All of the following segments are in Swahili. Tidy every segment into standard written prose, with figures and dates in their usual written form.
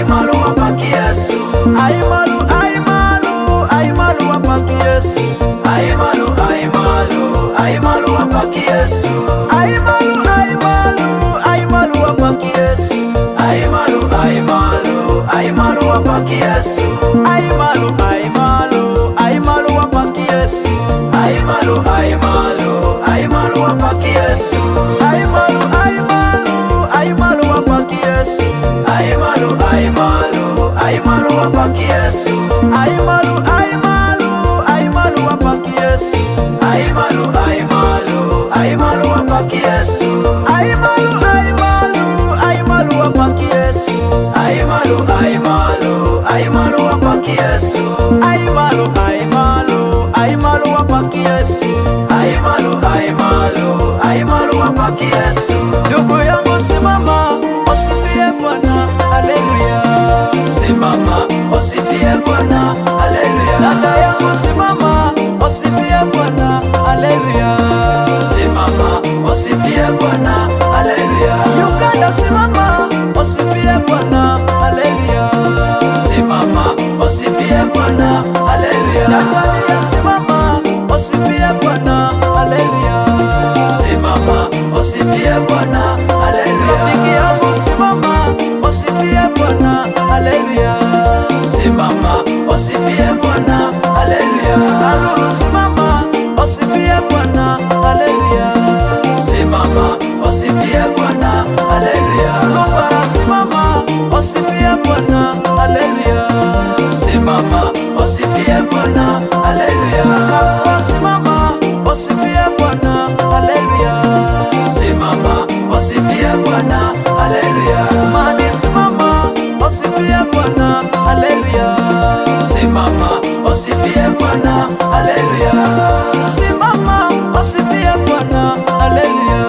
Aimalu wapaki Yesu. Aimalu, aimalu, aimalu wapaki Yesu. Aimalu, aimalu, aimalu wapaki Yesu. Aimalu, aimalu, aimalu wapaki Yesu. Aimalu, aimalu, aimalu wapaki Yesu. Aimalu, aimalu, aimalu wapaki Yesu. Aimalu, aimalu, aimalu wapaki Yesu. Aimalu, aimalu, aimalu wapaki Yesu. Aimalu, aimalu, aimalu wapaki Yesu. Aimalu, aimalu, aimalu wapaki Yesu. Aimalu, aimalu, aimalu wapaki Yesu. Aimalu, aimalu, aimalu wapaki Yesu. Aimalu, aimalu, aimalu wapaki Yesu. Aimalu, aimalu, aimalu wapaki Yesu. Aimalu, aimalu, aimalu wapaki Yesu. Ndugu yangu simama, usifie Bwana, haleluya. Simama, usifie Bwana, haleluya. Dada yangu simama, usifie Bwana, haleluya. Simama, usifie Bwana, haleluya. Uganda simama, usifie Bwana, haleluya. Simama, usifie Bwana, haleluya. Tanzania simama, usifie Bwana, haleluya. Simama, usifie Bwana, haleluya. Rafiki yangu simama, usifie Bwana, haleluya. Simama, usifie Bwana, haleluya. Aluru simama, usifie Bwana, haleluya. Simama, usifie Bwana, haleluya. Lumbara simama, usifie Bwana, haleluya. Simama, usifie Bwana, haleluya. Kakua simama, usifie Bwana, haleluya. Simama, usifie Bwana, haleluya. Mani simama, usifie Bwana, haleluya. Simama, usifie Bwana, haleluya. Simama, usifie Bwana, haleluya.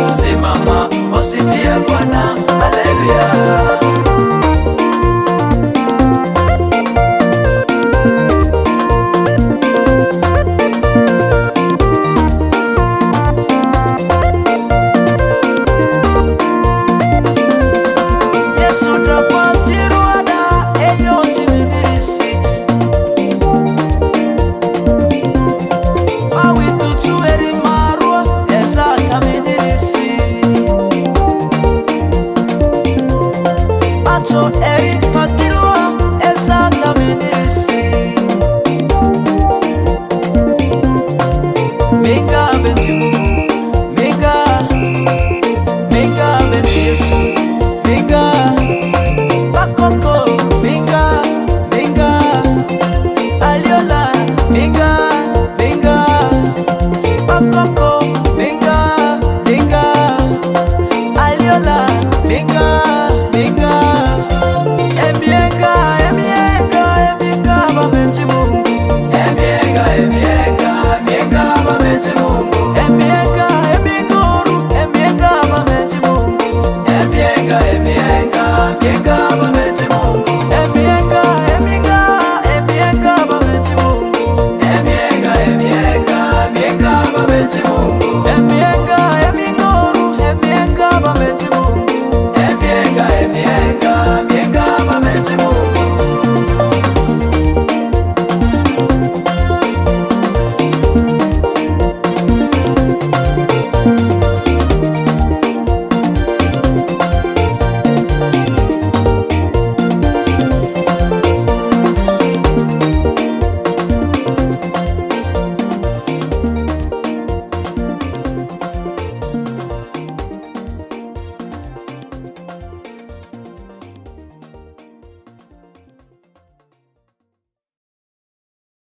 Simama, usifie Bwana, haleluya. So eri patiru